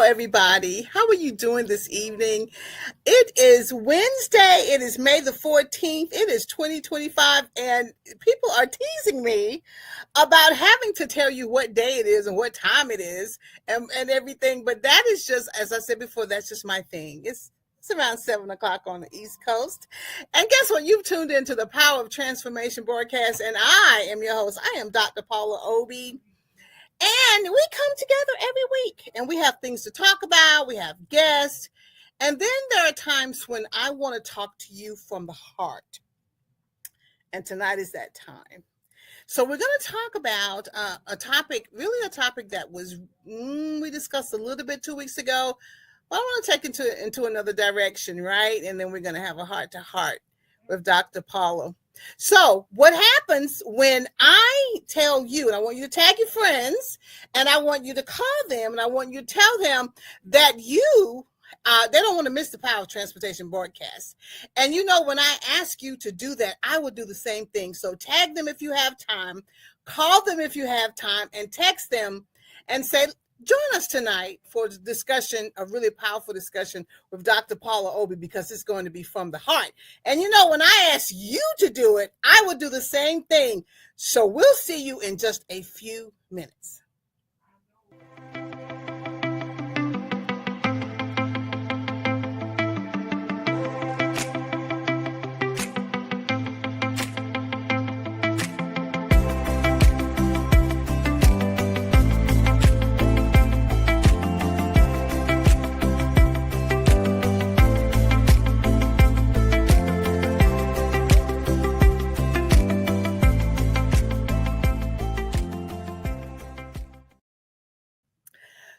everybody. How are you doing this evening? It is Wednesday. It is May the 14th. It is 2025, and people are teasing me about having to tell you what day it is and what time it is and everything. But that is just, as I said before, that's just my thing. It's around 7 o'clock on the East Coast. And guess what? You've tuned into the Power of Transformation broadcast, and I am your host. I am Dr. Paula Obie. And we come together every week and we have things to talk about. We have guests. And then there are times when I want to talk to you from the heart. And tonight is that time. So we're going to talk about a topic, really a topic that was we discussed a little bit 2 weeks ago. But I want to take it into another direction, right? And then we're going to have a heart to heart with Dr. Paula. So what happens when I tell you, and I want you to tag your friends, and I want you to call them, and I want you to tell them that they don't want to miss the Power of Transportation broadcast. And when I ask you to do that, I will do the same thing. So tag them if you have time, call them if you have time, and text them and say, join us tonight for a discussion, a really powerful discussion with Dr. Paula Obie, because it's going to be from the heart. And when I ask you to do it, I will do the same thing. So we'll see you in just a few minutes.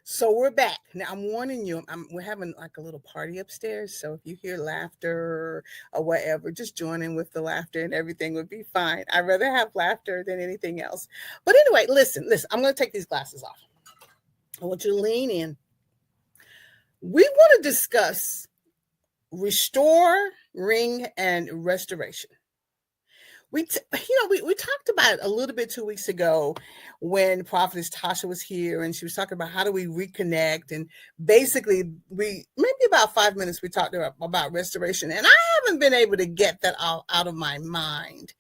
So we're back. Now I'm warning you, we're having like a little party upstairs. So if you hear laughter or whatever, just join in with the laughter and everything would be fine. I'd rather have laughter than anything else. But anyway, listen, I'm going to take these glasses off. I want you to lean in. We want to discuss restoring and restoration. We talked about it a little bit 2 weeks ago when Prophetess Tasha was here, and she was talking about how do we reconnect, and basically maybe about 5 minutes we talked about restoration, and I haven't been able to get that out of my mind.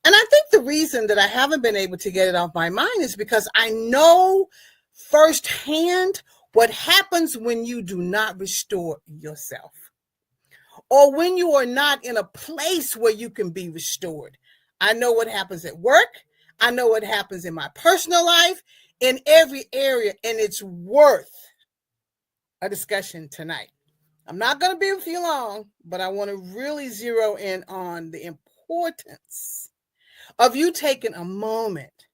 And I think the reason that I haven't been able to get it off my mind is because I know firsthand what happens when you do not restore yourself, or when you are not in a place where you can be restored. I know what happens at work. I know what happens in my personal life, in every area, and it's worth a discussion tonight. I'm not going to be with you long, but I want to really zero in on the importance of you taking a moment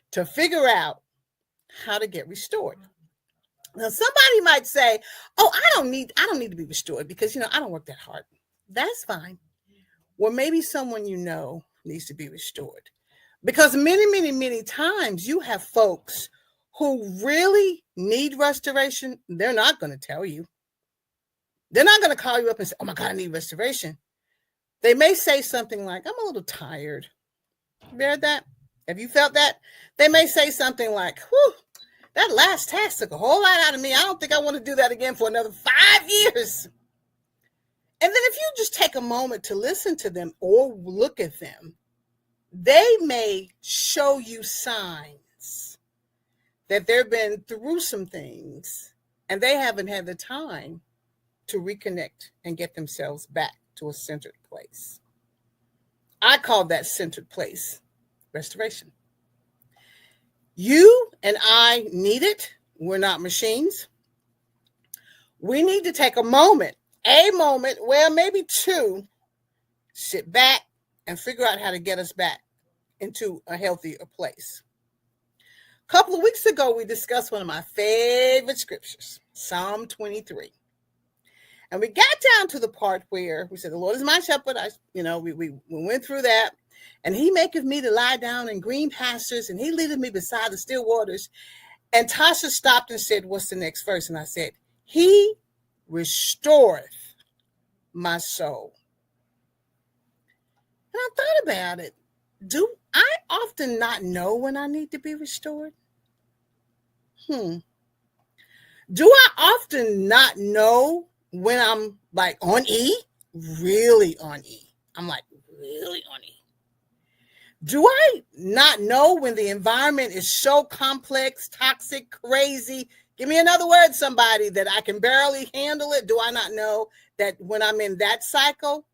to figure out how to get restored. Now, somebody might say, "Oh, I don't need to be restored because I don't work that hard." That's fine. Well, maybe someone needs to be restored, because many, many, many times you have folks who really need restoration. They're not going to tell you. They're not going to call you up and say, "Oh my God, I need restoration." They may say something like, "I'm a little tired." You heard that? Have you felt that? They may say something like, "Whew, that last task took a whole lot out of me. I don't think I want to do that again for another 5 years." And then if you just take a moment to listen to them or look at them, they may show you signs that they've been through some things and they haven't had the time to reconnect and get themselves back to a centered place. I call that centered place restoration. You and I need it. We're not machines. We need to take a moment, well, maybe two, sit back and figure out how to get us back into a healthier place. A couple of weeks ago, we discussed one of my favorite scriptures, Psalm 23. And we got down to the part where we said, "The Lord is my shepherd." We went through that. "And he maketh me to lie down in green pastures, and he leadeth me beside the still waters." And Tasha stopped and said, "What's the next verse?" And I said, "He restoreth my soul." And I thought about it. Do I often not know when I need to be restored? Do I often not know when I'm like on E? Really on E. I'm like really on E. Do I not know when the environment is so complex, toxic, crazy? Give me another word, somebody, that I can barely handle it. Do I not know that when I'm in that cycle,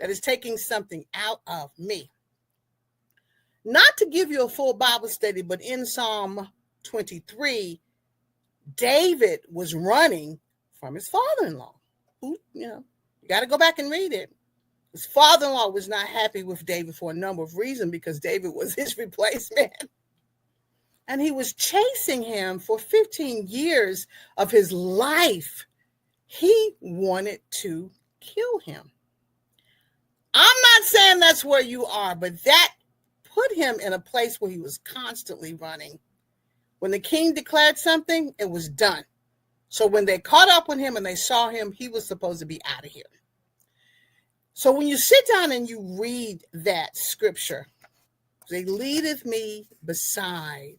that is taking something out of me? Not to give you a full Bible study, but in Psalm 23, David was running from his father-in-law. Who, you got to go back and read it. His father-in-law was not happy with David for a number of reasons because David was his replacement. And he was chasing him for 15 years of his life. He wanted to kill him. I'm not saying that's where you are, but that put him in a place where he was constantly running. When the king declared something, it was done. So when they caught up with him and they saw him, he was supposed to be out of here. So when you sit down and you read that scripture, they leadeth me beside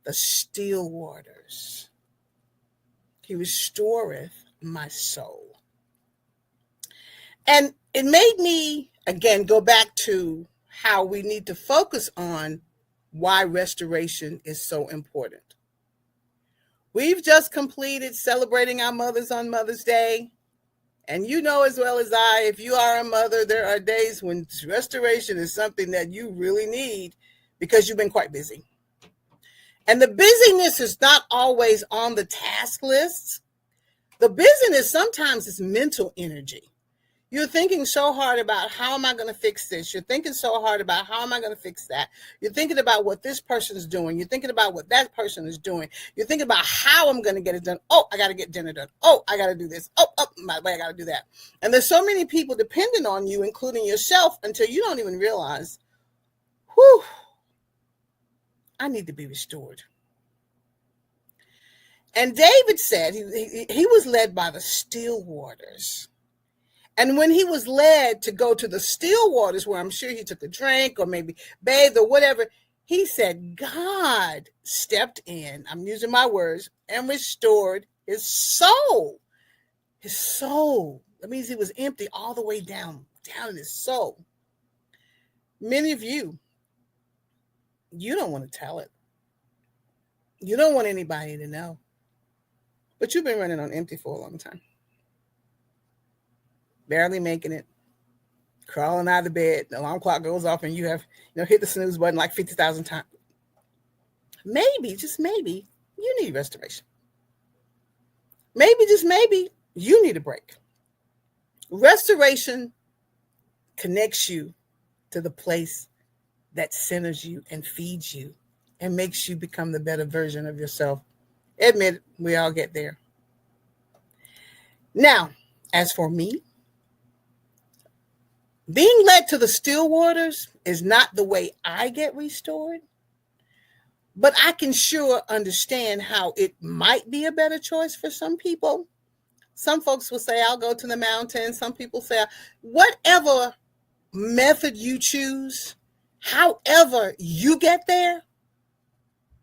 the still waters. He restoreth my soul. And it made me, again, go back to how we need to focus on why restoration is so important. We've just completed celebrating our mothers on Mother's Day. And you know as well as I, if you are a mother, there are days when restoration is something that you really need because you've been quite busy. And the busyness is not always on the task lists. The busyness sometimes is mental energy. You're thinking so hard about how am I going to fix this? You're thinking so hard about how am I going to fix that? You're thinking about what this person is doing. You're thinking about what that person is doing. You're thinking about how I'm going to get it done. Oh, I got to get dinner done. Oh, I got to do this. Oh, by the way, I got to do that. And there's so many people dependent on you, including yourself, until you don't even realize, I need to be restored. And David said he was led by the still waters. And when he was led to go to the still waters, where I'm sure he took a drink or maybe bathed or whatever, he said God stepped in, I'm using my words, and restored his soul. His soul. That means he was empty all the way down in his soul. Many of you don't want to tell it. You don't want anybody to know. But you've been running on empty for a long time. Barely making it, crawling out of the bed, the alarm clock goes off and you have, hit the snooze button like 50,000 times. Maybe, just maybe, you need restoration. Maybe, just maybe, you need a break. Restoration connects you to the place that centers you and feeds you and makes you become the better version of yourself. Admit it, we all get there. Now, as for me, being led to the still waters is not the way I get restored, but I can sure understand how it might be a better choice for some people. Some folks will say, I'll go to the mountain. Some people say, whatever method you choose, however you get there,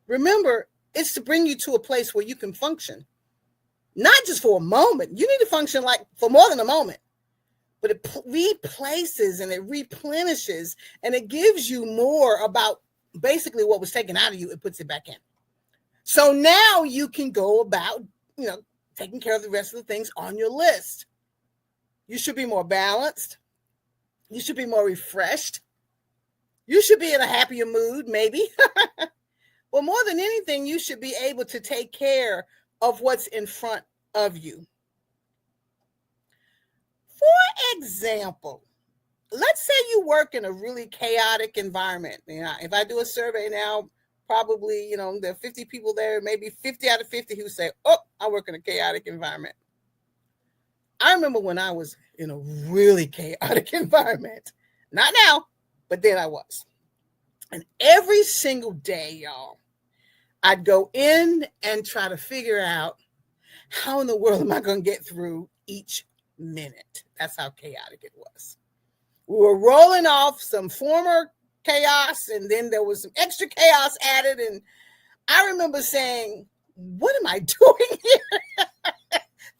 remember, it's to bring you to a place where you can function. Not just for a moment. You need to function like for more than a moment. But it replaces and it replenishes and it gives you more about basically what was taken out of you. It puts it back in. So now you can go about, taking care of the rest of the things on your list. You should be more balanced. You should be more refreshed. You should be in a happier mood, maybe. Well, more than anything, you should be able to take care of what's in front of you. For example, let's say you work in a really chaotic environment. If I do a survey now, probably, there are 50 people there, maybe 50 out of 50 who say, I work in a chaotic environment. I remember when I was in a really chaotic environment. Not now, but then I was. And every single day, y'all, I'd go in and try to figure out how in the world am I going to get through each minute. That's how chaotic it was. We were rolling off some former chaos, and then there was some extra chaos added. And I remember saying, what am I doing here?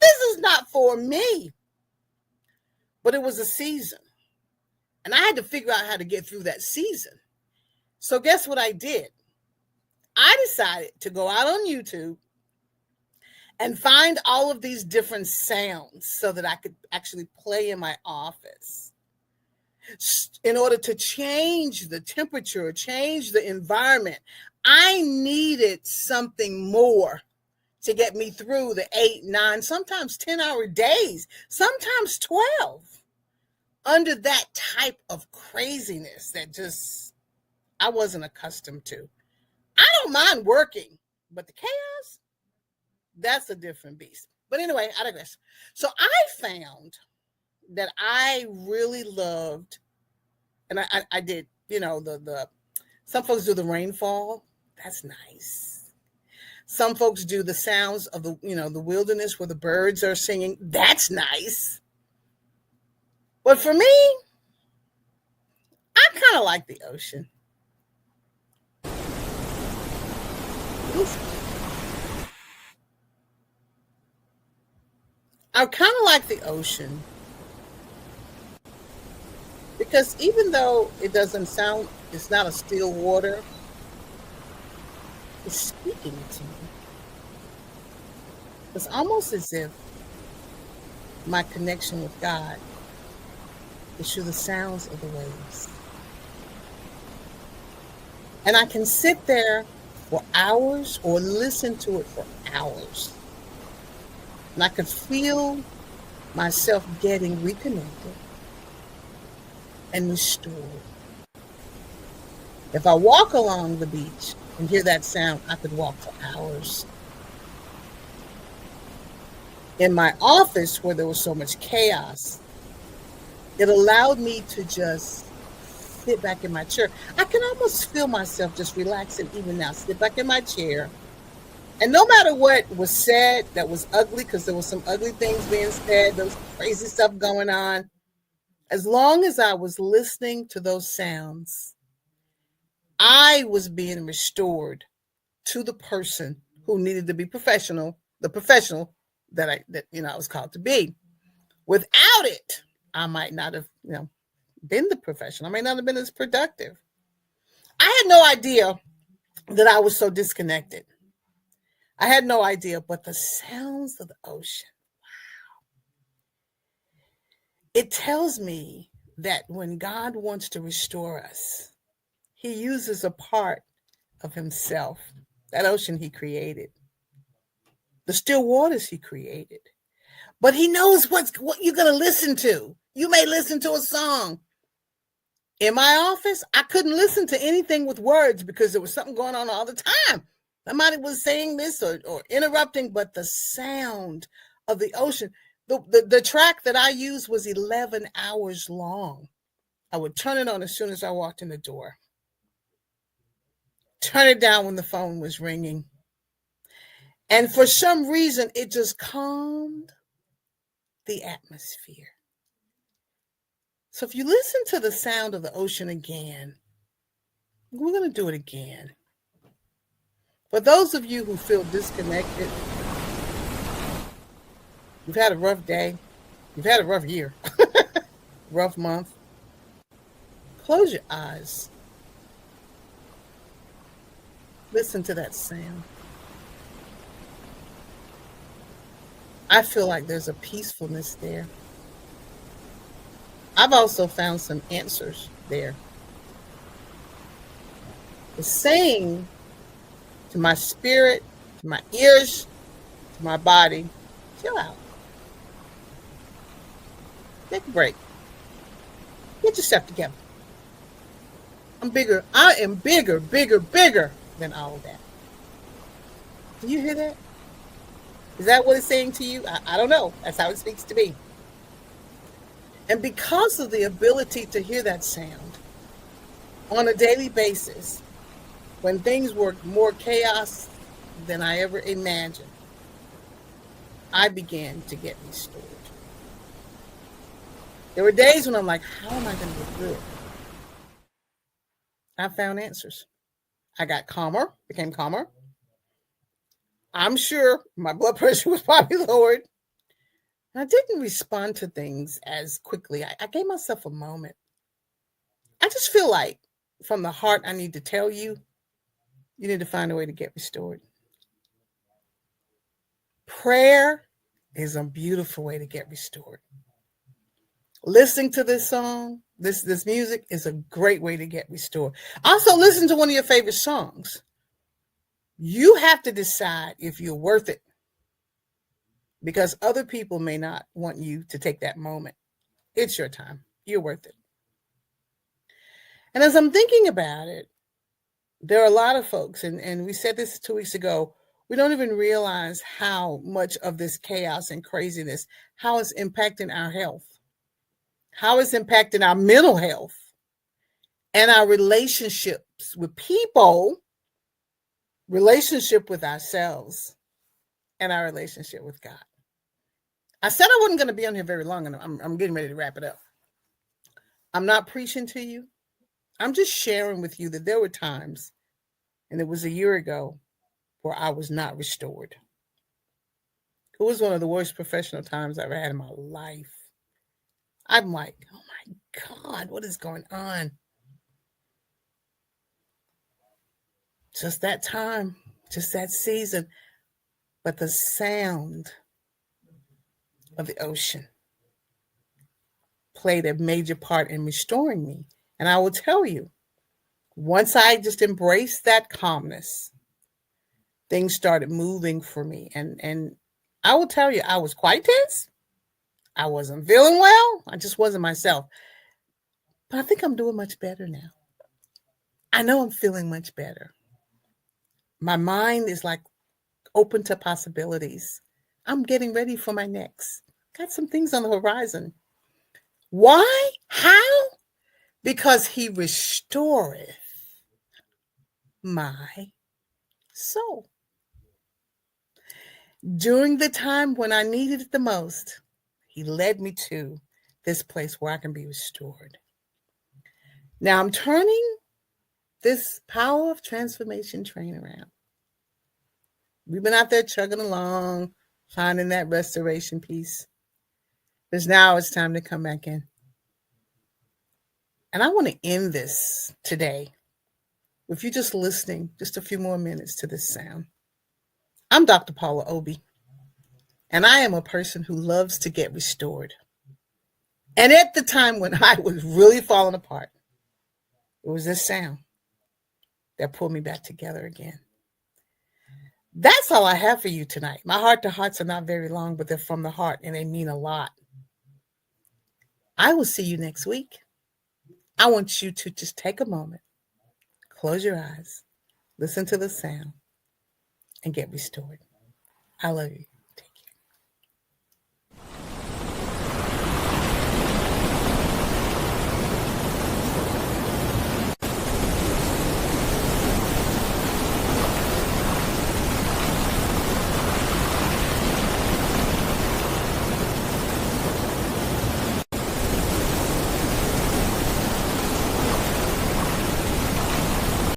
This is not for me. But it was a season. And I had to figure out how to get through that season. So guess what I did? I decided to go out on YouTube and find all of these different sounds so that I could actually play in my office in order to change the temperature, change the environment. I needed something more to get me through the 8, 9, sometimes 10-hour days, sometimes 12, under that type of craziness that just I wasn't accustomed to. I don't mind working, but the chaos, that's a different beast. But anyway, I digress. So I found that I really loved, and I did, the some folks do the rainfall. That's nice. Some folks do the sounds of the wilderness where the birds are singing. That's nice. But for me, I kind of like the ocean. I kind of like the ocean because even though it doesn't sound, it's not a still water, it's speaking to me. It's almost as if my connection with God is through the sounds of the waves. And I can sit there for hours or listen to it for hours. And I could feel myself getting reconnected and restored. If I walk along the beach and hear that sound, I could walk for hours. In my office, where there was so much chaos, it allowed me to just sit back in my chair. I can almost feel myself just relaxing even now. Sit back in my chair. And no matter what was said that was ugly, because there was some ugly things being said, there was crazy stuff going on, as long as I was listening to those sounds, I was being restored to the person who needed to be professional, the professional that I was called to be. Without it, I might not have, been the professional. I might not have been as productive. I had no idea that I was so disconnected. I had no idea, but the sounds of the ocean, wow. It tells me that when God wants to restore us, he uses a part of himself, that ocean he created, the still waters he created. But he knows what you're going to listen to. You may listen to a song. In my office, I couldn't listen to anything with words because there was something going on all the time. Somebody was saying this or interrupting, but the sound of the ocean, the track that I used was 11 hours long. I would turn it on as soon as I walked in the door. Turn it down when the phone was ringing. And for some reason, it just calmed the atmosphere. So if you listen to the sound of the ocean again, we're going to do it again. For those of you who feel disconnected, you've had a rough day, you've had a rough year, rough month, close your eyes. Listen to that sound. I feel like there's a peacefulness there. I've also found some answers there. It's saying to my spirit, to my ears, to my body, chill out. Take a break. Get yourself together. I'm bigger. I am bigger than all of that. Do you hear that? Is that what it's saying to you? I don't know. That's how it speaks to me. And because of the ability to hear that sound on a daily basis, when things were more chaos than I ever imagined, I began to get restored. There were days when I'm like, how am I going to get through it? I found answers. I got calmer, became calmer. I'm sure my blood pressure was probably lowered. I didn't respond to things as quickly. I gave myself a moment. I just feel like from the heart, I need to tell you, you need to find a way to get restored. Prayer is a beautiful way to get restored. Listening to this song, this music is a great way to get restored. Also, listen to one of your favorite songs. You have to decide if you're worth it because other people may not want you to take that moment. It's your time. You're worth it. And as I'm thinking about it, there are a lot of folks, and we said this 2 weeks ago, we don't even realize how much of this chaos and craziness, how it's impacting our health, how it's impacting our mental health and our relationships with people, relationship with ourselves, and our relationship with God. I said I wasn't going to be on here very long, and I'm getting ready to wrap it up. I'm not preaching to you. I'm just sharing with you that there were times, and it was a year ago, where I was not restored. It was one of the worst professional times I ever had in my life. I'm like, oh my God, what is going on? Just that time, just that season. But the sound of the ocean played a major part in restoring me. And I will tell you, once I just embraced that calmness, things started moving for me. And I will tell you, I was quite tense. I wasn't feeling well. I just wasn't myself. But I think I'm doing much better now. I know I'm feeling much better. My mind is like open to possibilities. I'm getting ready for my next. Got some things on the horizon. Why? How? Because he restoreth my soul. During the time when I needed it the most, he led me to this place where I can be restored. Now I'm turning this power of transformation train around. We've been out there chugging along, finding that restoration piece. Because now it's time to come back in. And I want to end this today with you just listening just a few more minutes to this sound. I'm Dr. Paula Obie, and I am a person who loves to get restored. And at the time when I was really falling apart, it was this sound that pulled me back together again. That's all I have for you tonight. My heart to hearts are not very long, but they're from the heart and they mean a lot. I will see you next week. I want you to just take a moment, close your eyes, listen to the sound, and get restored. I love you.